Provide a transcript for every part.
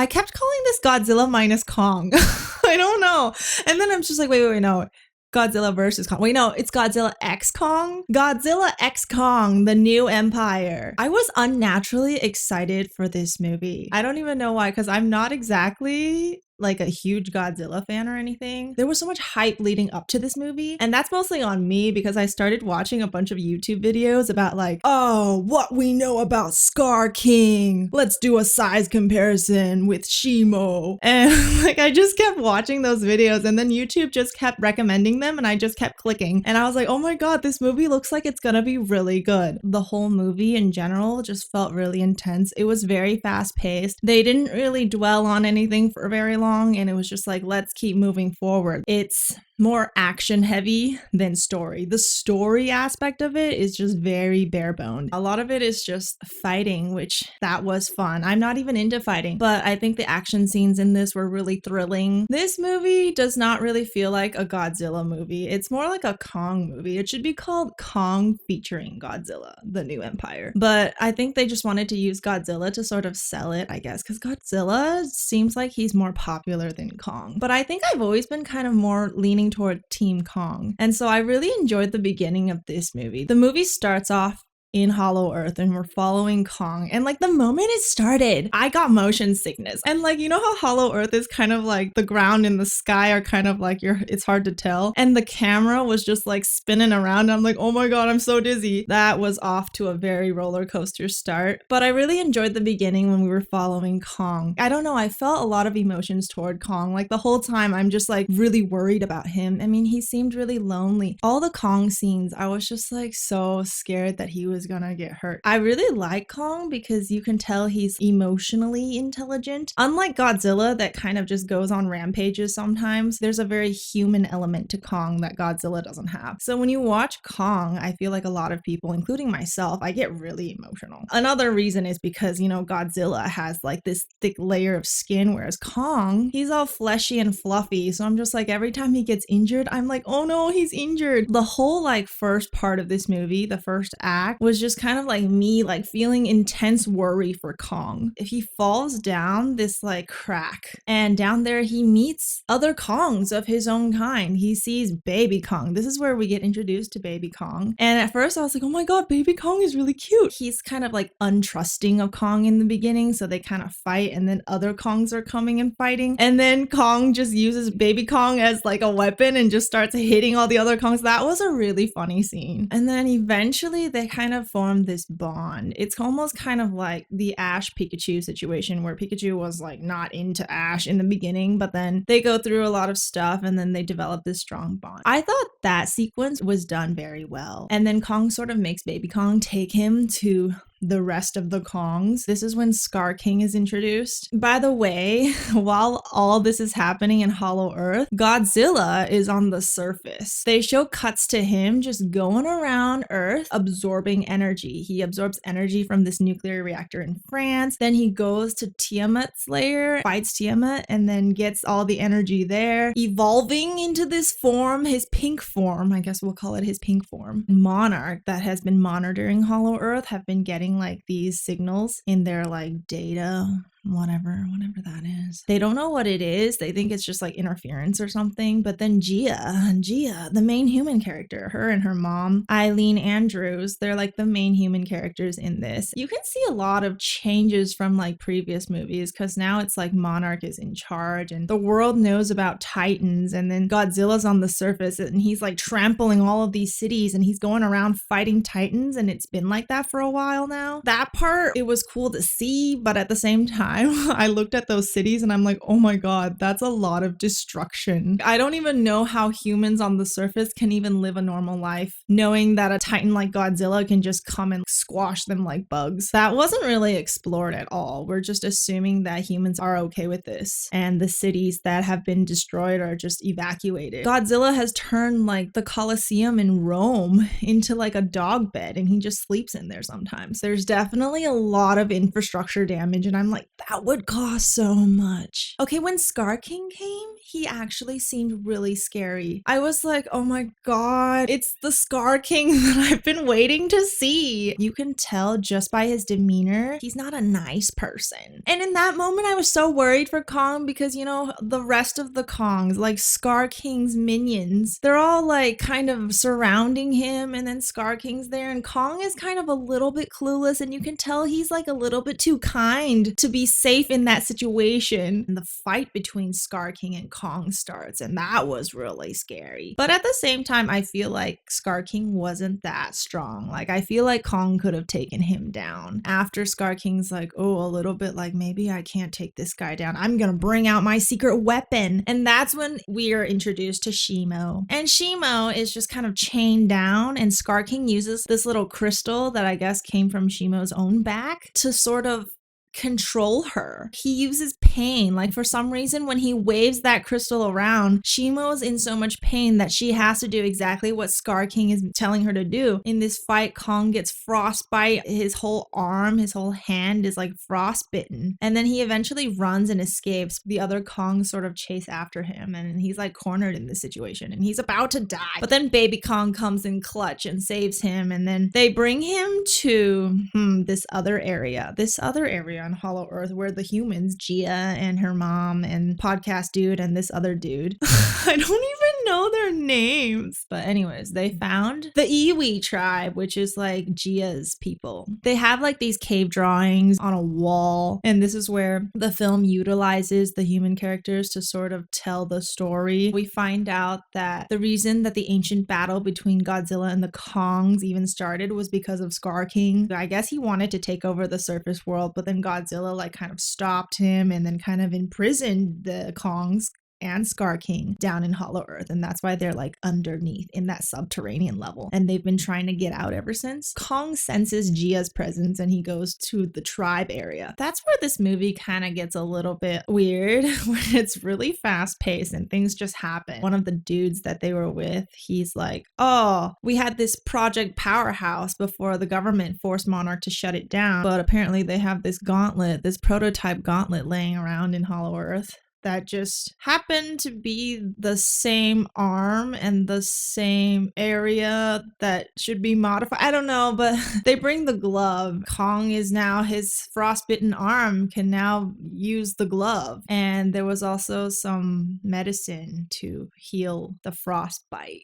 I kept calling this Godzilla minus Kong. I don't know. And then I'm just like, wait, no. Godzilla versus Kong. Wait, no, it's Godzilla X Kong. Godzilla X Kong, the new empire. I was unnaturally excited for this movie. I don't even know why, because I'm not exactly like a huge Godzilla fan or anything. There was so much hype leading up to this movie, and that's mostly on me because I started watching a bunch of YouTube videos about like, oh, what we know about Scar King. Let's do a size comparison with Shimo. And like I just kept watching those videos, and then YouTube just kept recommending them, and I just kept clicking. And I was like, oh my god, this movie looks like it's gonna be really good. The whole movie in general just felt really intense. It was very fast paced. They didn't really dwell on anything for very long, and it was just like, let's keep moving forward. It's more action heavy than story. The story aspect of it is just very bare boned. A lot of it is just fighting, which that was fun. I'm not even into fighting, but I think the action scenes in this were really thrilling. This movie does not really feel like a Godzilla movie. It's more like a Kong movie. It should be called Kong featuring Godzilla, the new empire. But I think they just wanted to use Godzilla to sort of sell it, I guess, because Godzilla seems like he's more popular than Kong. But I think I've always been kind of more leaning toward Team Kong. And so I really enjoyed the beginning of this movie. The movie starts off in Hollow Earth and we're following Kong, and like the moment it started, I got motion sickness. And like, you know how Hollow Earth is kind of like the ground and the sky are kind of like it's hard to tell, and the camera was just like spinning around. I'm like, oh my god, I'm so dizzy. That was off to a very roller coaster start, but I really enjoyed the beginning when we were following Kong. I don't know, I felt a lot of emotions toward Kong. Like the whole time I'm just like really worried about him. I mean, he seemed really lonely. All the Kong scenes, I was just like so scared that he was gonna get hurt. I really like Kong because you can tell he's emotionally intelligent. Unlike Godzilla that kind of just goes on rampages sometimes, there's a very human element to Kong that Godzilla doesn't have. So when you watch Kong, I feel like a lot of people, including myself, I get really emotional. Another reason is because, you know, Godzilla has like this thick layer of skin, whereas Kong, he's all fleshy and fluffy. So I'm just like, every time he gets injured, I'm like, oh no, he's injured. The whole like first part of this movie, the first act, was just kind of like me like feeling intense worry for Kong. If he falls down this like crack, and down there he meets other Kongs of his own kind. He sees baby Kong. This is where we get introduced to baby Kong. And at first I was like, oh my god, baby Kong is really cute. He's kind of like untrusting of Kong in the beginning, so they kind of fight, and then other Kongs are coming and fighting, and then Kong just uses baby Kong as like a weapon and just starts hitting all the other Kongs. That was a really funny scene. And then eventually they kind of form this bond. It's almost kind of like the Ash Pikachu situation, where Pikachu was like not into Ash in the beginning, but then they go through a lot of stuff and then they develop this strong bond. I thought that sequence was done very well. And then Kong sort of makes baby Kong take him to the rest of the Kongs. This is when Scar King is introduced. By the way, while all this is happening in Hollow Earth, Godzilla is on the surface. They show cuts to him just going around Earth, absorbing energy. He absorbs energy from this nuclear reactor in France. Then he goes to Tiamat's lair, fights Tiamat, and then gets all the energy there, evolving into this form, his pink form. I guess we'll call it his pink form. Monarch that has been monitoring Hollow Earth have been getting like these signals in their like data, whatever that is. They don't know what it is. They think it's just like interference or something. But then Gia, the main human character, her and her mom, Eileen Andrews, they're like the main human characters in this. You can see a lot of changes from like previous movies, because now it's like Monarch is in charge and the world knows about Titans, and then Godzilla's on the surface and he's like trampling all of these cities and he's going around fighting Titans, and it's been like that for a while now. That part, it was cool to see, but at the same time, I looked at those cities and I'm like, oh my god, that's a lot of destruction. I don't even know how humans on the surface can even live a normal life, knowing that a titan like Godzilla can just come and squash them like bugs. That wasn't really explored at all. We're just assuming that humans are okay with this, and the cities that have been destroyed are just evacuated. Godzilla has turned like the Colosseum in Rome into like a dog bed, and he just sleeps in there sometimes. There's definitely a lot of infrastructure damage, and I'm like, that would cost so much. Okay, when Scar King came, he actually seemed really scary. I was like, oh my god, it's the Scar King that I've been waiting to see. You can tell just by his demeanor, he's not a nice person. And in that moment, I was so worried for Kong because, you know, the rest of the Kongs, like Scar King's minions, they're all like kind of surrounding him, and then Scar King's there, and Kong is kind of a little bit clueless, and you can tell he's like a little bit too kind to be safe in that situation. And the fight between Scar King and Kong starts, and that was really scary. But at the same time, I feel like Scar King wasn't that strong. Like, I feel like Kong could have taken him down. After Scar King's like, oh, a little bit like, maybe I can't take this guy down. I'm gonna bring out my secret weapon. And that's when we are introduced to Shimo. And Shimo is just kind of chained down, and Scar King uses this little crystal that I guess came from Shimo's own back to sort of control her. He uses pain. Like, for some reason, when he waves that crystal around, Shimo's in so much pain that she has to do exactly what Scar King is telling her to do. In this fight, Kong gets frostbite. His whole arm, his whole hand is like frostbitten. And then he eventually runs and escapes. The other Kongs sort of chase after him, and he's like cornered in this situation, and he's about to die. But then Baby Kong comes in clutch and saves him, and then they bring him to this other area on Hollow Earth where the humans, Gia and her mom and Podcast Dude and this other dude, I don't even know their names. But anyways, they found the Iwi tribe, which is like Gia's people. They have like these cave drawings on a wall, and this is where the film utilizes the human characters to sort of tell the story. We find out that the reason that the ancient battle between Godzilla and the Kongs even started was because of Scar King. I guess he wanted to take over the surface world, but then Godzilla like kind of stopped him and then kind of imprisoned the Kongs and Scar King down in Hollow Earth, and that's why they're like underneath in that subterranean level, and they've been trying to get out ever since. Kong senses Gia's presence and he goes to the tribe area. That's where this movie kind of gets a little bit weird, where it's really fast paced and things just happen. One of the dudes that they were with, he's like, oh, we had this Project Powerhouse before the government forced Monarch to shut it down, but apparently they have this gauntlet, this prototype gauntlet laying around in Hollow Earth that just happened to be the same arm and the same area that should be modified. I don't know, but they bring the glove. Kong is now, his frostbitten arm can now use the glove. And there was also some medicine to heal the frostbite.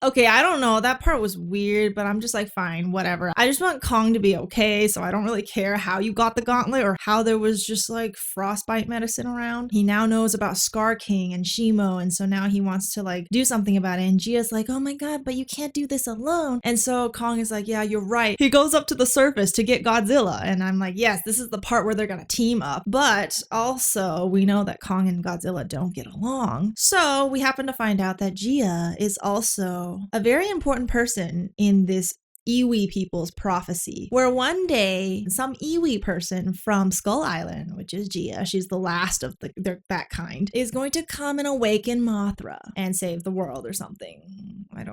Okay, I don't know. That part was weird, but I'm just like, fine, whatever. I just want Kong to be okay, so I don't really care how you got the gauntlet or how there was just like frostbite medicine around. He now knows about Scar King and Shimo, and so now he wants to like do something about it. And Gia's like, oh my god, but you can't do this alone. And so Kong is like, yeah, you're right. He goes up to the surface to get Godzilla, and I'm like, yes, this is the part where they're gonna team up. But also, we know that Kong and Godzilla don't get along. So we happen to find out that Gia is also a very important person in this Iwi people's prophecy, where one day some Iwi person from Skull Island, which is Gia, she's the last of that kind, is going to come and awaken Mothra and save the world or something. I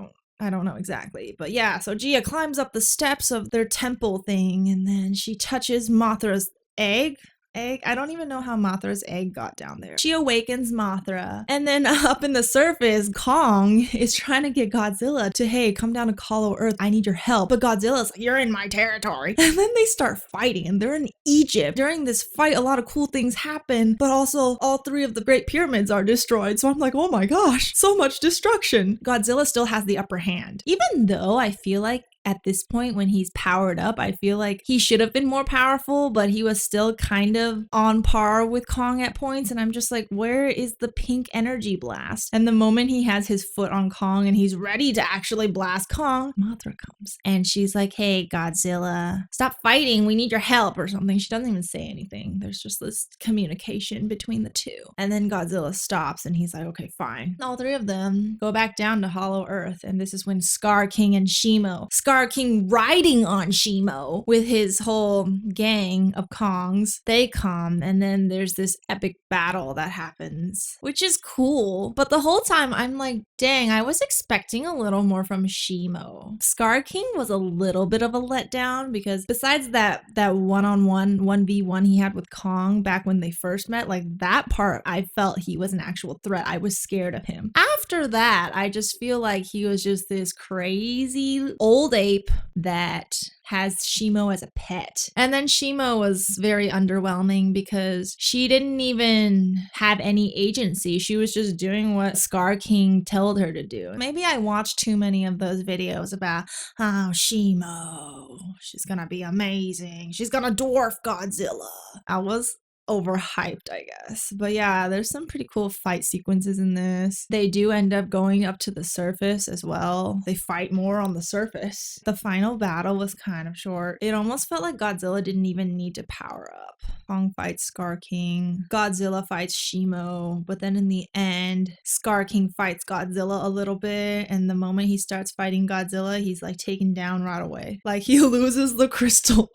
don't know exactly, but yeah, so Gia climbs up the steps of their temple thing, and then she touches Mothra's egg. I don't even know how Mothra's egg got down there. She awakens Mothra, and then up in the surface, Kong is trying to get Godzilla to, hey, come down to Hollow Earth, I need your help. But Godzilla's like, you're in my territory. And then they start fighting, and they're in Egypt. During this fight, a lot of cool things happen, but also all three of the Great Pyramids are destroyed. So I'm like, oh my gosh, so much destruction. Godzilla still has the upper hand, even though I feel like at this point, when he's powered up, I feel like he should have been more powerful, but he was still kind of on par with Kong at points. And I'm just like, where is the pink energy blast? And the moment he has his foot on Kong and he's ready to actually blast Kong, Mothra comes and she's like, hey, Godzilla, stop fighting. We need your help or something. She doesn't even say anything. There's just this communication between the two. And then Godzilla stops and he's like, okay, fine. All three of them go back down to Hollow Earth. And this is when Scar King and Shimo. Scar King riding on Shimo with his whole gang of Kongs. They come, and then there's this epic battle that happens, which is cool. But the whole time I'm like, dang, I was expecting a little more from Shimo. Scar King was a little bit of a letdown because besides that one-on-one 1v1 he had with Kong back when they first met, like that part I felt he was an actual threat. I was scared of him. After that, I just feel like he was just this crazy old ape that has Shimo as a pet. And then Shimo was very underwhelming because she didn't even have any agency. She was just doing what Scar King told her to do. Maybe I watched too many of those videos about, oh, Shimo, she's gonna be amazing. She's gonna dwarf Godzilla. I was overhyped, I guess. But yeah, there's some pretty cool fight sequences in this. They do end up going up to the surface as well. They fight more on the surface. The final battle was kind of short. It almost felt like Godzilla didn't even need to power up. Kong fights Scar King. Godzilla fights Shimo. But then in the end, Scar King fights Godzilla a little bit. And the moment he starts fighting Godzilla, he's like taken down right away. Like he loses the crystal.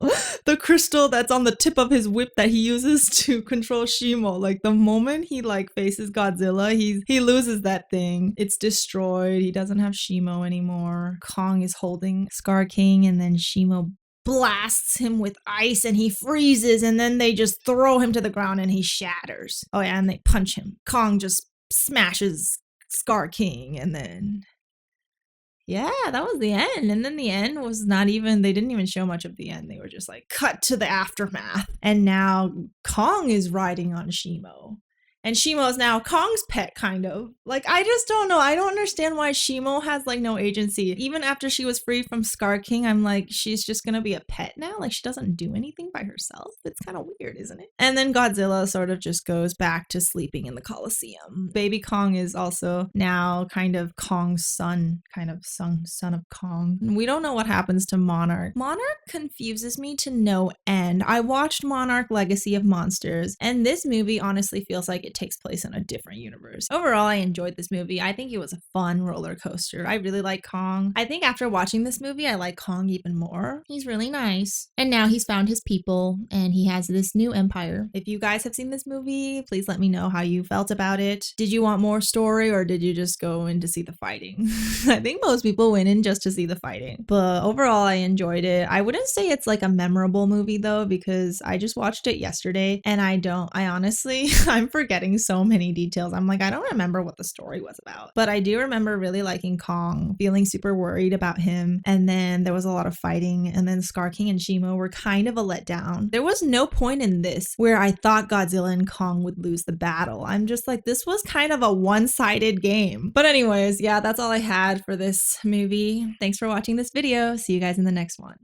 The crystal that's on the tip of his whip that he uses to control Shimo. Like the moment he like faces Godzilla, he loses that thing. It's destroyed. He doesn't have Shimo anymore. Kong is holding Scar King, and then Shimo blasts him with ice and he freezes, and then they just throw him to the ground and he shatters. Oh yeah, and they punch him. Kong just smashes Scar King, and then yeah, that was the end. And then the end was not even, they didn't even show much of the end. They were just like, cut to the aftermath. And now Kong is riding on Shimo. And Shimo is now Kong's pet, kind of. Like, I just don't know. I don't understand why Shimo has, like, no agency. Even after she was freed from Scar King, I'm like, she's just gonna be a pet now? Like, she doesn't do anything by herself? It's kind of weird, isn't it? And then Godzilla sort of just goes back to sleeping in the Coliseum. Baby Kong is also now kind of Kong's son, kind of son of Kong. We don't know what happens to Monarch. Monarch confuses me to no end. I watched Monarch Legacy of Monsters, and this movie honestly feels like it takes place in a different universe. Overall, I enjoyed this movie. I think it was a fun roller coaster. I really like Kong. I think after watching this movie, I like Kong even more. He's really nice. And now he's found his people and he has this new empire. If you guys have seen this movie, please let me know how you felt about it. Did you want more story, or did you just go in to see the fighting? I think most people went in just to see the fighting. But overall, I enjoyed it. I wouldn't say it's like a memorable movie though, because I just watched it yesterday and I honestly, I'm forgetting so many details. I'm like, I don't remember what the story was about. But I do remember really liking Kong, feeling super worried about him. And then there was a lot of fighting. And then Scar King and Shimo were kind of a letdown. There was no point in this where I thought Godzilla and Kong would lose the battle. I'm just like, this was kind of a one-sided game. But anyways, yeah, that's all I had for this movie. Thanks for watching this video. See you guys in the next one.